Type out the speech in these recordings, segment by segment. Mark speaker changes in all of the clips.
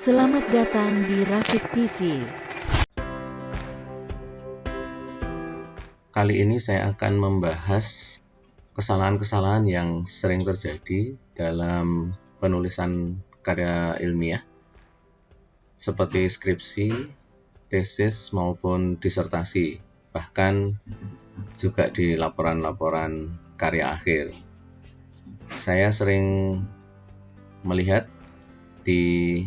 Speaker 1: Selamat datang di Rafiq TV.
Speaker 2: Kali ini saya akan membahas kesalahan-kesalahan yang sering terjadi dalam penulisan karya ilmiah seperti skripsi, tesis maupun disertasi, bahkan juga di laporan-laporan karya akhir. Saya sering melihat di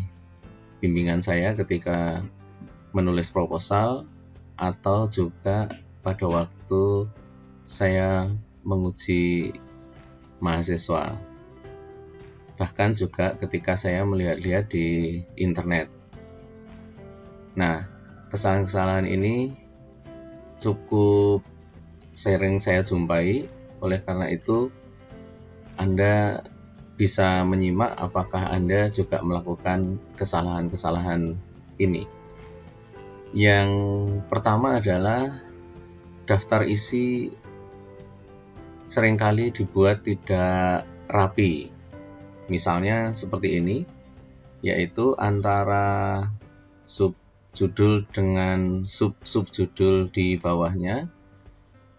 Speaker 2: bimbingan saya ketika menulis proposal atau juga pada waktu saya menguji mahasiswa, bahkan juga ketika saya melihat-lihat di internet. Nah, kesalahan-kesalahan ini cukup sering saya jumpai, oleh karena itu Anda bisa menyimak apakah Anda juga melakukan kesalahan-kesalahan ini. Yang pertama adalah daftar isi seringkali dibuat tidak rapi. Misalnya seperti ini, yaitu antara subjudul dengan subjudul di bawahnya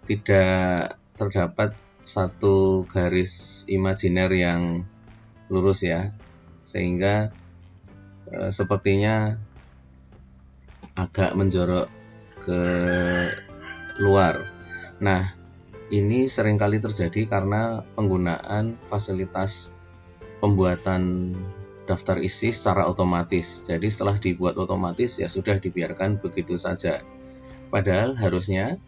Speaker 2: tidak terdapat satu garis imajiner yang lurus ya, sehingga sepertinya agak menjorok ke luar. Nah, ini seringkali terjadi karena penggunaan fasilitas pembuatan daftar isi secara otomatis. Jadi setelah dibuat otomatis ya sudah dibiarkan begitu saja. Padahal harusnya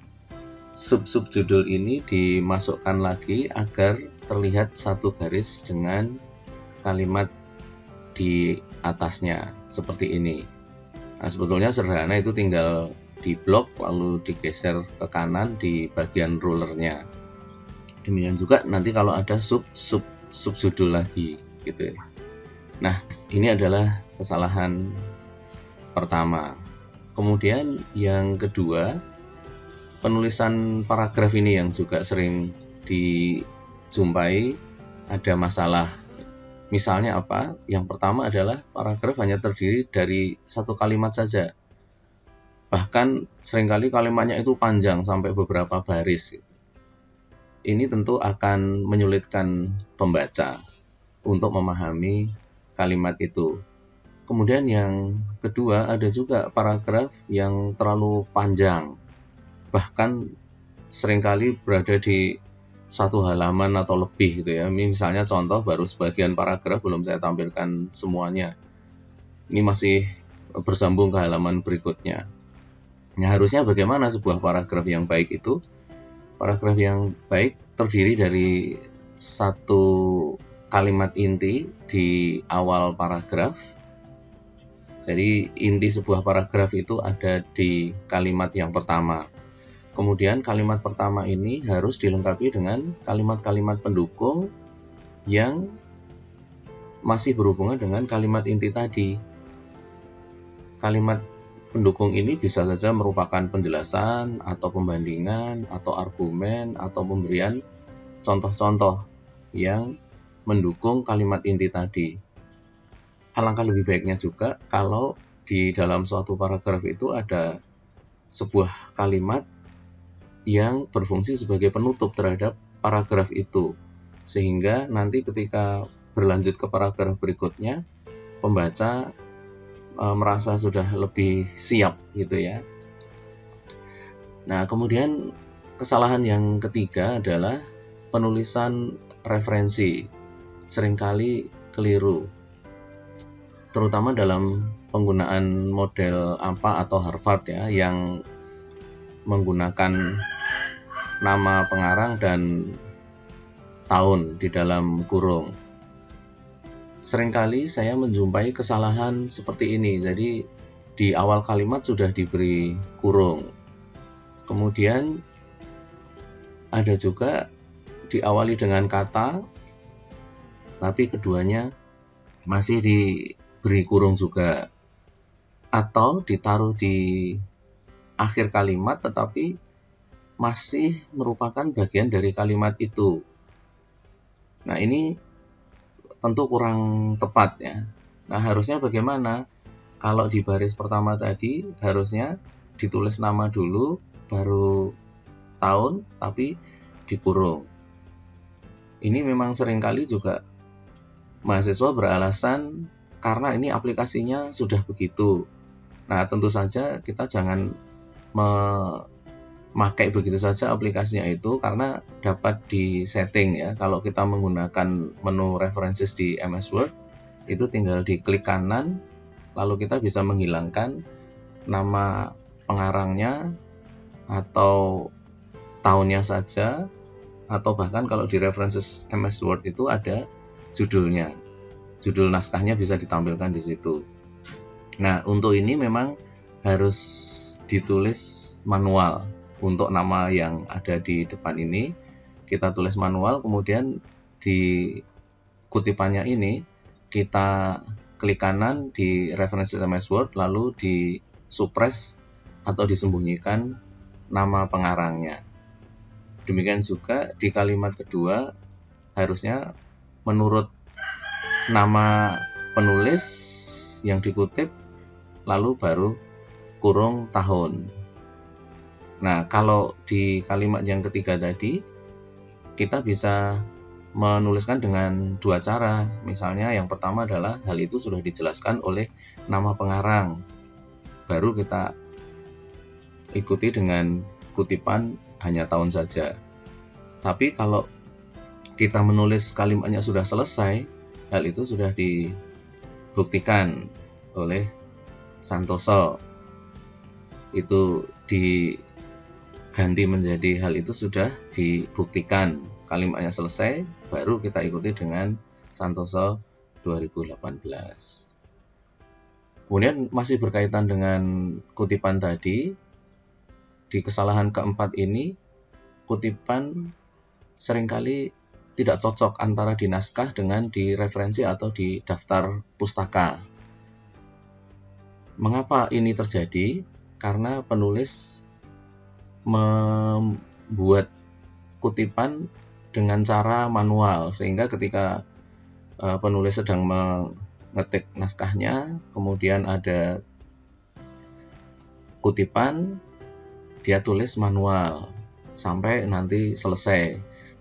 Speaker 2: subjudul ini dimasukkan lagi agar terlihat satu garis dengan kalimat di atasnya seperti ini. Nah, sebetulnya sederhana, itu tinggal diblok lalu digeser ke kanan di bagian rulernya. Demikian juga nanti kalau ada subjudul lagi gitu. Nah, ini adalah kesalahan pertama. Kemudian yang kedua, penulisan paragraf ini yang juga sering dijumpai ada masalah. Misalnya apa? Yang pertama adalah paragraf hanya terdiri dari satu kalimat saja. Bahkan seringkali kalimatnya itu panjang sampai beberapa baris. Ini tentu akan menyulitkan pembaca untuk memahami kalimat itu. Kemudian yang kedua, ada juga paragraf yang terlalu panjang, bahkan seringkali berada di satu halaman atau lebih gitu ya. Misalnya contoh, baru sebagian paragraf, belum saya tampilkan semuanya. Ini masih bersambung ke halaman berikutnya. Nah, harusnya bagaimana sebuah paragraf yang baik itu? Paragraf yang baik terdiri dari satu kalimat inti di awal paragraf. Jadi inti sebuah paragraf itu ada di kalimat yang pertama. Kemudian kalimat pertama ini harus dilengkapi dengan kalimat-kalimat pendukung yang masih berhubungan dengan kalimat inti tadi. Kalimat pendukung ini bisa saja merupakan penjelasan atau pembandingan atau argumen atau pemberian contoh-contoh yang mendukung kalimat inti tadi. Alangkah lebih baiknya juga kalau di dalam suatu paragraf itu ada sebuah kalimat yang berfungsi sebagai penutup terhadap paragraf itu, sehingga nanti ketika berlanjut ke paragraf berikutnya, pembaca merasa sudah lebih siap gitu ya. Nah, kemudian kesalahan yang ketiga adalah penulisan referensi. Seringkali keliru, terutama dalam penggunaan model AMPA atau Harvard ya, yang menggunakan nama pengarang dan tahun di dalam kurung. Seringkali saya menjumpai kesalahan seperti ini. Jadi di awal kalimat sudah diberi kurung. Kemudian ada juga diawali dengan kata, tapi keduanya masih diberi kurung juga. Atau ditaruh di akhir kalimat tetapi masih merupakan bagian dari kalimat itu. Nah, ini tentu kurang tepat ya. Nah, harusnya bagaimana? Kalau di baris pertama tadi harusnya ditulis nama dulu, baru tahun, tapi dikurung. Ini memang seringkali juga mahasiswa beralasan karena ini aplikasinya sudah begitu. Nah, tentu saja kita jangan memakai begitu saja aplikasinya itu, karena dapat disetting ya. Kalau kita menggunakan menu references di MS Word, itu tinggal diklik kanan, lalu kita bisa menghilangkan nama pengarangnya atau tahunnya saja, atau bahkan kalau di references MS Word itu ada judulnya, judul naskahnya bisa ditampilkan di situ. Nah, untuk ini memang harus ditulis manual. Untuk nama yang ada di depan ini kita tulis manual, kemudian di kutipannya ini kita klik kanan di references MS Word, lalu di suppress atau disembunyikan nama pengarangnya. Demikian juga di kalimat kedua harusnya menurut nama penulis yang dikutip, lalu baru kurung tahun. Nah, kalau di kalimat yang ketiga tadi kita bisa menuliskan dengan dua cara. Misalnya yang pertama adalah hal itu sudah dijelaskan oleh nama pengarang, baru kita ikuti dengan kutipan hanya tahun saja. Tapi kalau kita menulis kalimatnya sudah selesai, hal itu sudah dibuktikan oleh Santoso. Itu diganti menjadi hal itu sudah dibuktikan, kalimatnya selesai, baru kita ikuti dengan Santoso 2018. Kemudian masih berkaitan dengan kutipan tadi, di kesalahan keempat ini, kutipan seringkali tidak cocok antara di naskah dengan di referensi atau di daftar pustaka. Mengapa ini terjadi? Karena penulis membuat kutipan dengan cara manual, sehingga ketika penulis sedang mengetik naskahnya, kemudian ada kutipan, dia tulis manual sampai nanti selesai.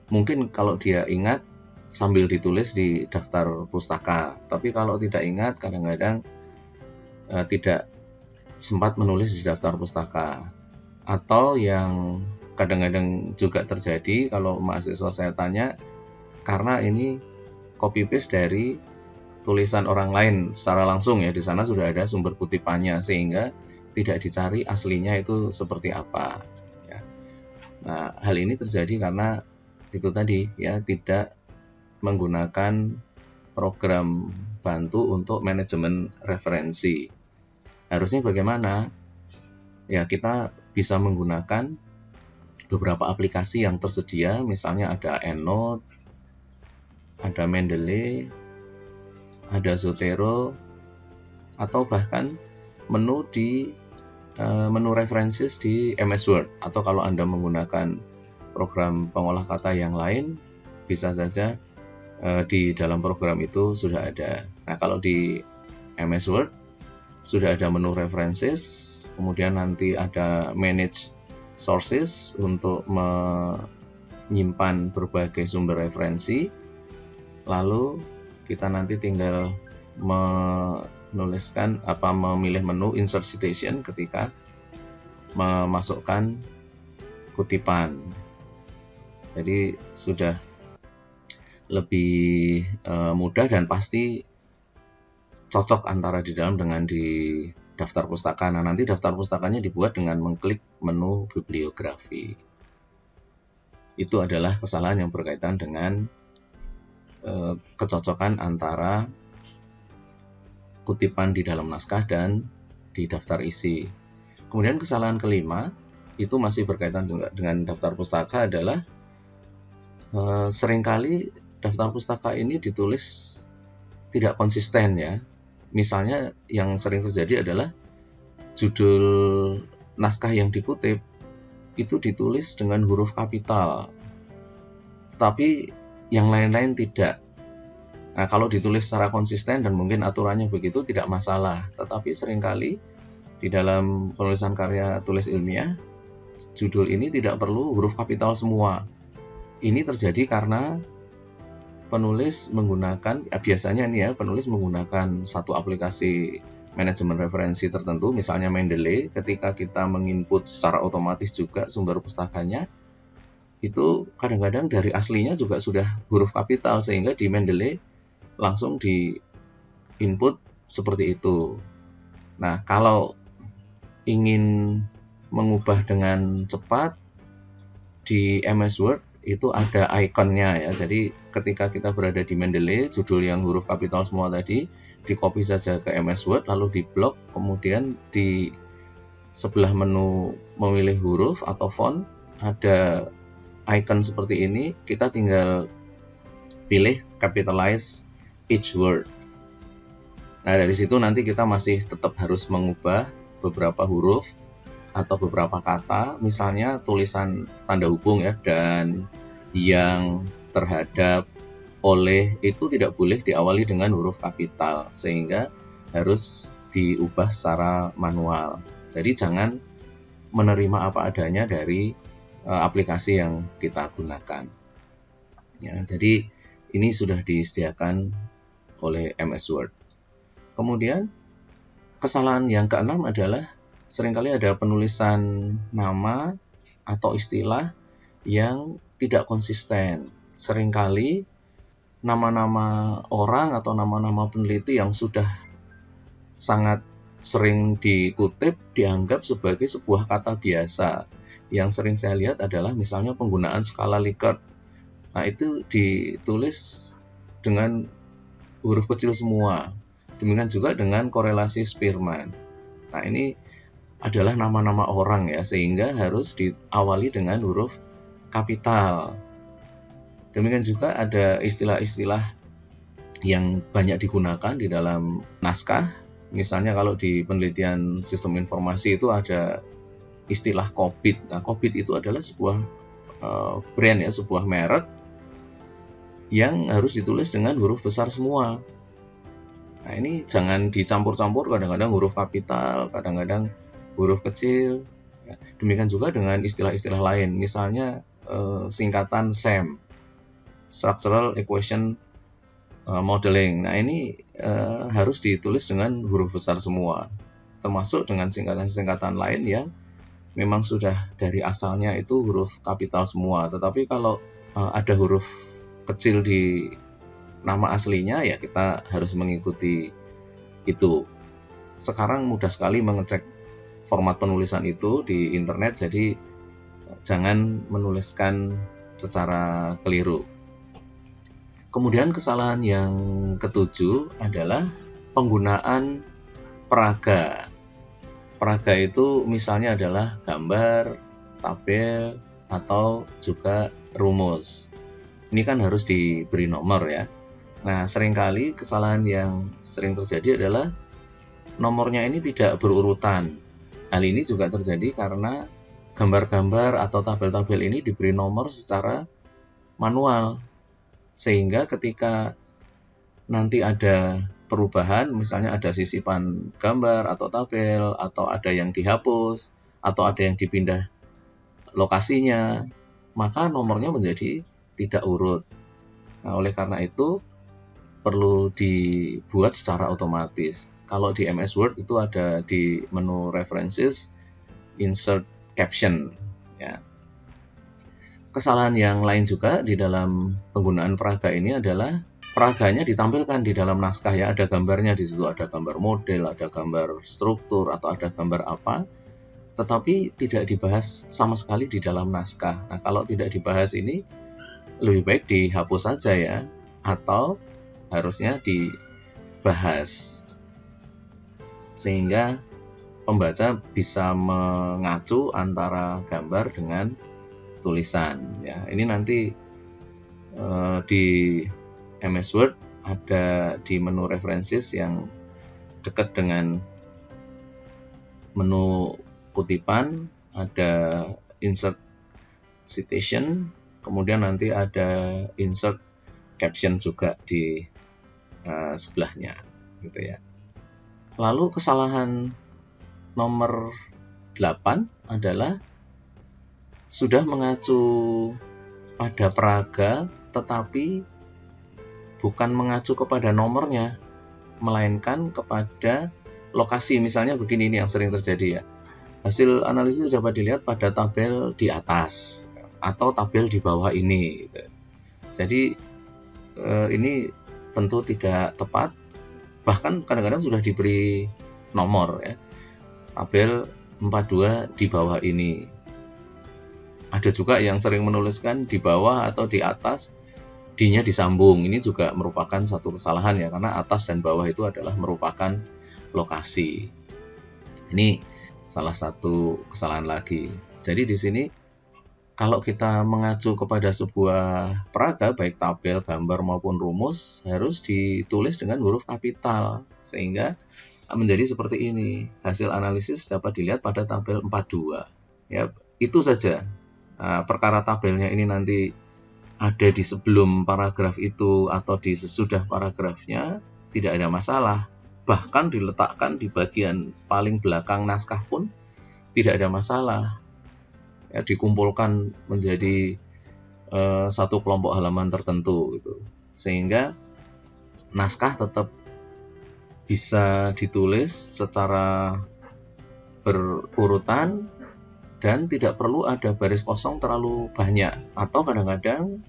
Speaker 2: Mungkin kalau dia ingat sambil ditulis di daftar pustaka, tapi kalau tidak ingat kadang-kadang tidak sempat menulis di daftar pustaka. Atau yang kadang-kadang juga terjadi kalau mahasiswa saya tanya, karena ini copy paste dari tulisan orang lain secara langsung ya, di sana sudah ada sumber kutipannya, sehingga tidak dicari aslinya itu seperti apa ya. Nah, hal ini terjadi karena itu tadi ya, tidak menggunakan program bantu untuk manajemen referensi. Harusnya bagaimana? Ya, kita bisa menggunakan beberapa aplikasi yang tersedia, misalnya ada EndNote, ada Mendeley, ada Zotero, atau bahkan menu references di MS Word. Atau kalau Anda menggunakan program pengolah kata yang lain, bisa saja di dalam program itu sudah ada. Nah, kalau di MS Word sudah ada menu references, kemudian nanti ada manage sources untuk menyimpan berbagai sumber referensi, lalu kita nanti tinggal memilih menu insert citation ketika memasukkan kutipan. Jadi sudah lebih mudah dan pasti cocok antara di dalam dengan di daftar pustaka. Nah, nanti daftar pustakanya dibuat dengan mengklik menu bibliografi. Itu adalah kesalahan yang berkaitan dengan kecocokan antara kutipan di dalam naskah dan di daftar isi. Kemudian kesalahan kelima, itu masih berkaitan juga dengan daftar pustaka, adalah seringkali daftar pustaka ini ditulis tidak konsisten ya. Misalnya yang sering terjadi adalah judul naskah yang dikutip itu ditulis dengan huruf kapital, tapi yang lain-lain tidak. Nah, kalau ditulis secara konsisten dan mungkin aturannya begitu tidak masalah, tetapi seringkali di dalam penulisan karya tulis ilmiah, judul ini tidak perlu huruf kapital semua. Ini terjadi karena penulis menggunakan, biasanya nih ya, penulis menggunakan satu aplikasi manajemen referensi tertentu, misalnya Mendeley. Ketika kita menginput secara otomatis juga sumber pustakanya, itu kadang-kadang dari aslinya juga sudah huruf kapital, sehingga di Mendeley langsung di input seperti itu. Nah, kalau ingin mengubah dengan cepat, di MS Word itu ada ikonnya ya. Jadi ketika kita berada di Mendeley, judul yang huruf kapital semua tadi, di copy saja ke MS Word, lalu di blok, kemudian di sebelah menu memilih huruf atau font, ada icon seperti ini, kita tinggal pilih capitalize each word. Nah, dari situ nanti kita masih tetap harus mengubah beberapa huruf atau beberapa kata, misalnya tulisan tanda hubung ya, dan yang, terhadap, oleh, itu tidak boleh diawali dengan huruf kapital, sehingga harus diubah secara manual. Jadi jangan menerima apa adanya dari aplikasi yang kita gunakan. Ya, jadi ini sudah disediakan oleh MS Word. Kemudian kesalahan yang keenam adalah seringkali ada penulisan nama atau istilah yang tidak konsisten. Seringkali nama-nama orang atau nama-nama peneliti yang sudah sangat sering dikutip dianggap sebagai sebuah kata biasa. Yang sering saya lihat adalah misalnya penggunaan skala Likert. Nah, itu ditulis dengan huruf kecil semua. Demikian juga dengan korelasi Spearman. Nah, ini adalah nama-nama orang ya, sehingga harus diawali dengan huruf kapital. Demikian juga ada istilah-istilah yang banyak digunakan di dalam naskah. Misalnya kalau di penelitian sistem informasi itu ada istilah COBIT. Nah, COBIT itu adalah sebuah brand ya, sebuah merek yang harus ditulis dengan huruf besar semua. Nah, ini jangan dicampur-campur, kadang-kadang huruf kapital, kadang-kadang huruf kecil. Demikian juga dengan istilah-istilah lain, misalnya singkatan SEM, Structural Equation Modeling. Nah, ini harus ditulis dengan huruf besar semua, termasuk dengan singkatan-singkatan lain yang memang sudah dari asalnya itu huruf kapital semua. Tetapi kalau ada huruf kecil di nama aslinya, ya kita harus mengikuti itu. Sekarang mudah sekali mengecek format penulisan itu di internet, jadi jangan menuliskan secara keliru. Kemudian kesalahan yang ketujuh adalah penggunaan peraga. Peraga itu misalnya adalah gambar, tabel, atau juga rumus. Ini kan harus diberi nomor ya. Nah, seringkali kesalahan yang sering terjadi adalah nomornya ini tidak berurutan. Hal ini juga terjadi karena gambar-gambar atau tabel-tabel ini diberi nomor secara manual, sehingga ketika nanti ada perubahan, misalnya ada sisipan gambar atau tabel, atau ada yang dihapus, atau ada yang dipindah lokasinya, maka nomornya menjadi tidak urut. Nah, oleh karena itu perlu dibuat secara otomatis. Kalau di MS Word itu ada di menu References, Insert Caption. Ya. Kesalahan yang lain juga di dalam penggunaan peraga ini adalah peraganya ditampilkan di dalam naskah ya, ada gambarnya di situ, ada gambar model, ada gambar struktur, atau ada gambar apa, tetapi tidak dibahas sama sekali di dalam naskah. Nah, kalau tidak dibahas ini lebih baik dihapus saja ya, atau harusnya dibahas sehingga pembaca bisa mengacu antara gambar dengan tulisan ya. Ini nanti di MS Word ada di menu references yang dekat dengan menu kutipan, ada insert citation, kemudian nanti ada insert caption juga di sebelahnya, gitu ya. Lalu kesalahan nomor 8 adalah sudah mengacu pada peraga tetapi bukan mengacu kepada nomornya, melainkan kepada lokasi. Misalnya begini, ini yang sering terjadi ya. Hasil analisis dapat dilihat pada tabel di atas atau tabel di bawah ini, gitu. Jadi ini tentu tidak tepat. Bahkan kadang-kadang sudah diberi nomor ya, tabel 42 di bawah ini. Ada juga yang sering menuliskan di bawah atau di atas, D-nya disambung. Ini juga merupakan satu kesalahan ya, karena atas dan bawah itu adalah merupakan lokasi. Ini salah satu kesalahan lagi. Jadi di sini kalau kita mengacu kepada sebuah peraga, baik tabel, gambar maupun rumus, harus ditulis dengan huruf kapital, sehingga menjadi seperti ini. Hasil analisis dapat dilihat pada tabel 42. Ya, itu saja. Nah, perkara tabelnya ini nanti ada di sebelum paragraf itu atau di sesudah paragrafnya, tidak ada masalah. Bahkan diletakkan di bagian paling belakang naskah pun tidak ada masalah. Ya, dikumpulkan menjadi satu kelompok halaman tertentu gitu. Sehingga naskah tetap bisa ditulis secara berurutan dan tidak perlu ada baris kosong terlalu banyak. Atau kadang-kadang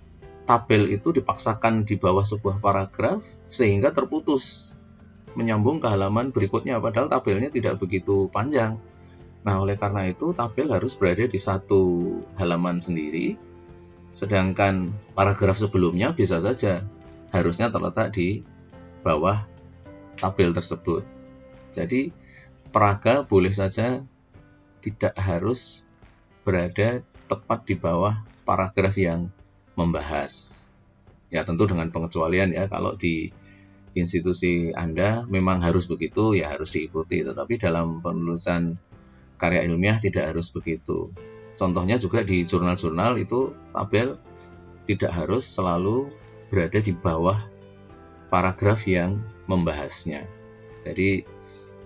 Speaker 2: tabel itu dipaksakan di bawah sebuah paragraf sehingga terputus menyambung ke halaman berikutnya, padahal tabelnya tidak begitu panjang. Nah, oleh karena itu tabel harus berada di satu halaman sendiri, sedangkan paragraf sebelumnya bisa saja harusnya terletak di bawah tabel tersebut. Jadi peraga boleh saja tidak harus berada tepat di bawah paragraf yang membahas. Ya, tentu dengan pengecualian ya, kalau di institusi Anda memang harus begitu, ya harus diikuti. Tetapi dalam penulisan karya ilmiah tidak harus begitu. Contohnya juga di jurnal-jurnal itu tabel tidak harus selalu berada di bawah paragraf yang membahasnya. Jadi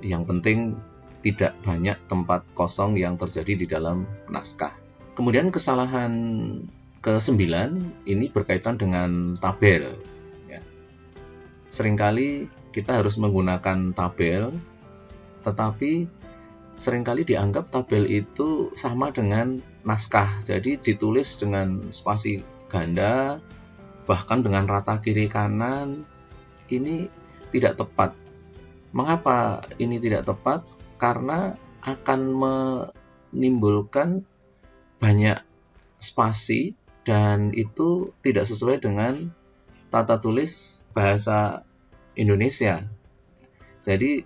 Speaker 2: yang penting tidak banyak tempat kosong yang terjadi di dalam naskah. Kemudian kesalahan ke-9 ini berkaitan dengan tabel. Ya. Seringkali kita harus menggunakan tabel, tetapi seringkali dianggap tabel itu sama dengan naskah. Jadi ditulis dengan spasi ganda, bahkan dengan rata kiri kanan. Ini tidak tepat. Mengapa ini tidak tepat? Karena akan menimbulkan banyak spasi dan itu tidak sesuai dengan tata tulis bahasa Indonesia. Jadi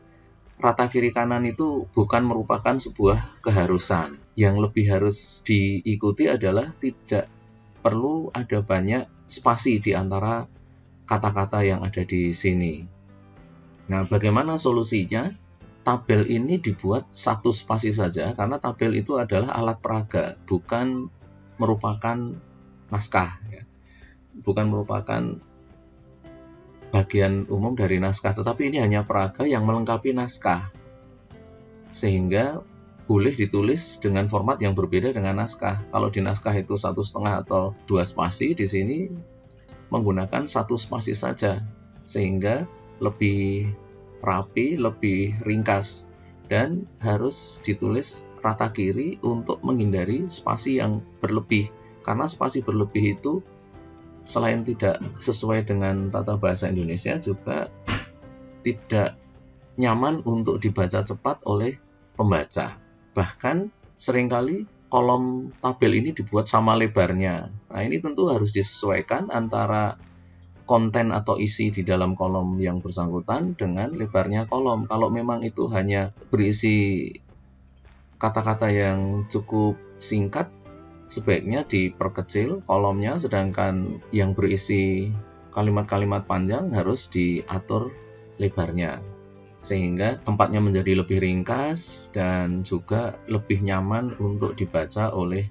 Speaker 2: rata kiri kanan itu bukan merupakan sebuah keharusan. Yang lebih harus diikuti adalah tidak perlu ada banyak spasi di antara kata-kata yang ada di sini. Nah, bagaimana solusinya? Tabel ini dibuat satu spasi saja, karena tabel itu adalah alat peraga, bukan merupakan naskah. Ya. Bukan merupakan bagian umum dari naskah, tetapi ini hanya peraga yang melengkapi naskah. Sehingga boleh ditulis dengan format yang berbeda dengan naskah. Kalau di naskah itu 1,5 atau 2 spasi, di sini menggunakan 1 spasi saja, sehingga lebih rapi, lebih ringkas, dan harus ditulis rata kiri untuk menghindari spasi yang berlebih. Karena spasi berlebih itu selain tidak sesuai dengan tata bahasa Indonesia, juga tidak nyaman untuk dibaca cepat oleh pembaca. Bahkan seringkali kolom tabel ini dibuat sama lebarnya. Nah, ini tentu harus disesuaikan antara konten atau isi di dalam kolom yang bersangkutan dengan lebarnya kolom. Kalau memang itu hanya berisi kata-kata yang cukup singkat, sebaiknya diperkecil kolomnya, sedangkan yang berisi kalimat-kalimat panjang harus diatur lebarnya, sehingga tempatnya menjadi lebih ringkas dan juga lebih nyaman untuk dibaca oleh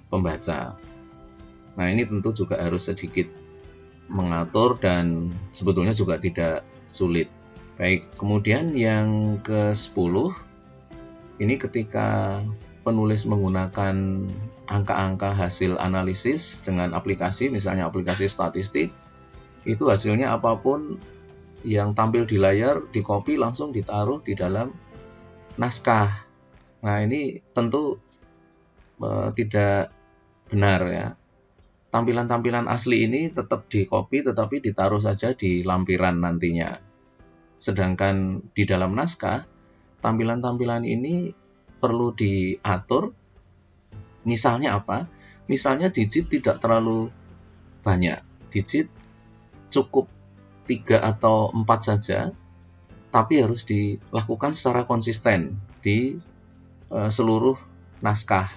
Speaker 2: pembaca. Nah, ini tentu juga harus sedikit mengatur dan sebetulnya juga tidak sulit. Baik, kemudian yang ke-10, ini ketika penulis menggunakan angka-angka hasil analisis dengan aplikasi, misalnya aplikasi statistik, itu hasilnya apapun yang tampil di layar, di copy langsung ditaruh di dalam naskah. Nah, ini tentu tidak benar ya. Tampilan-tampilan asli ini tetap di copy tetapi ditaruh saja di lampiran nantinya. Sedangkan di dalam naskah, tampilan-tampilan ini perlu diatur. Misalnya apa? Misalnya digit tidak terlalu banyak. Digit cukup 3 atau 4 saja, tapi harus dilakukan secara konsisten di seluruh naskah.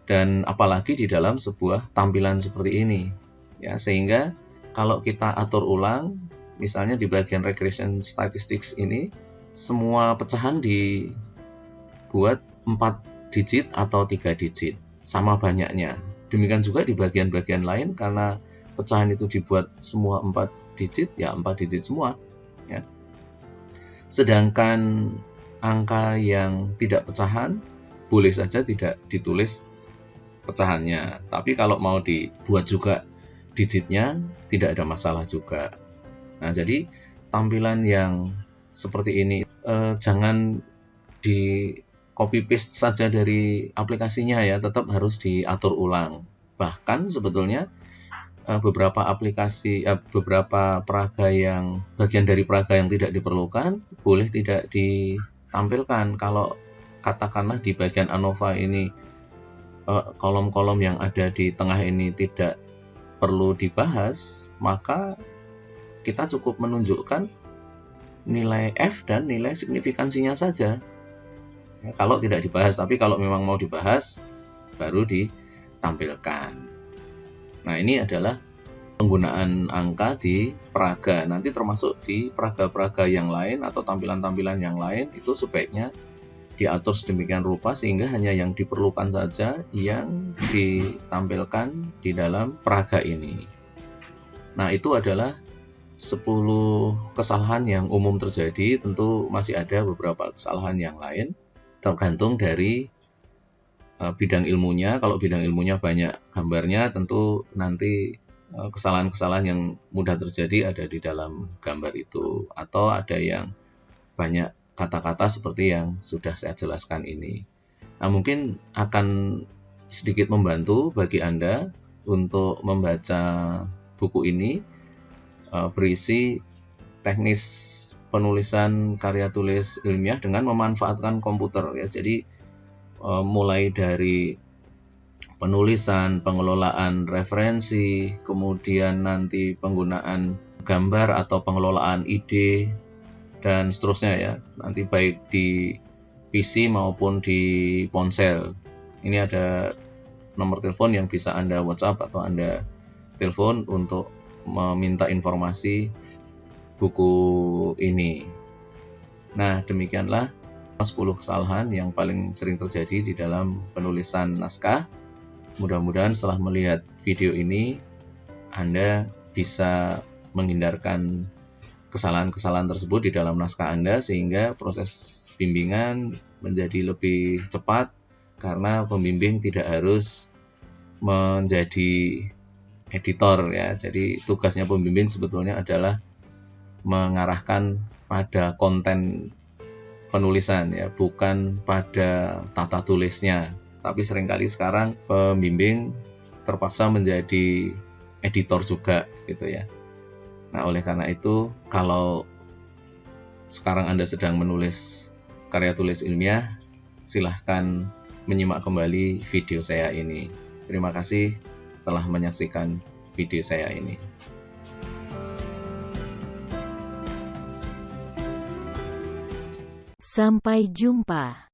Speaker 2: Dan apalagi di dalam sebuah tampilan seperti ini. Ya, sehingga kalau kita atur ulang, misalnya di bagian regression statistics ini, semua pecahan dibuat 4 digit atau 3 digit, sama banyaknya. Demikian juga di bagian-bagian lain, karena pecahan itu dibuat semua 4 digit, ya 4 digit semua. Ya. Sedangkan angka yang tidak pecahan, boleh saja tidak ditulis pecahannya. Tapi kalau mau dibuat juga digitnya, tidak ada masalah juga. Nah, jadi tampilan yang seperti ini jangan di copy paste saja dari aplikasinya ya, tetap harus diatur ulang. Bahkan sebetulnya beberapa aplikasi, beberapa peraga yang bagian dari peraga yang tidak diperlukan boleh tidak ditampilkan. Kalau katakanlah di bagian ANOVA ini kolom-kolom yang ada di tengah ini tidak perlu dibahas, maka kita cukup menunjukkan nilai F dan nilai signifikansinya saja. Ya, kalau tidak dibahas, tapi kalau memang mau dibahas, baru ditampilkan. Nah, ini adalah penggunaan angka di peraga. Nanti termasuk di peraga-peraga yang lain atau tampilan-tampilan yang lain, itu sebaiknya diatur sedemikian rupa sehingga hanya yang diperlukan saja yang ditampilkan di dalam peraga ini. Nah, itu adalah 10 kesalahan yang umum terjadi. Tentu masih ada beberapa kesalahan yang lain, tergantung dari bidang ilmunya. Kalau bidang ilmunya banyak gambarnya, tentu nanti kesalahan-kesalahan yang mudah terjadi ada di dalam gambar itu, atau ada yang banyak kata-kata seperti yang sudah saya jelaskan ini. Nah, mungkin akan sedikit membantu bagi Anda untuk membaca buku ini, berisi teknis penulisan karya tulis ilmiah dengan memanfaatkan komputer ya. Jadi mulai dari penulisan, pengelolaan referensi, kemudian nanti penggunaan gambar atau pengelolaan ide dan seterusnya ya. Nanti baik di PC maupun di ponsel. Ini ada nomor telepon yang bisa Anda WhatsApp atau Anda telepon untuk meminta informasi buku ini. Nah, demikianlah 10 kesalahan yang paling sering terjadi di dalam penulisan naskah. Mudah-mudahan setelah melihat video ini, Anda bisa menghindarkan kesalahan-kesalahan tersebut di dalam naskah Anda, sehingga proses bimbingan menjadi lebih cepat, karena pembimbing tidak harus menjadi editor ya. Jadi tugasnya pembimbing sebetulnya adalah mengarahkan pada konten penulisan ya, bukan pada tata tulisnya. Tapi seringkali sekarang pembimbing terpaksa menjadi editor juga gitu ya. Nah, oleh karena itu, kalau sekarang Anda sedang menulis karya tulis ilmiah, silahkan menyimak kembali video saya ini. Terima kasih telah menyaksikan video saya ini.
Speaker 1: Sampai jumpa.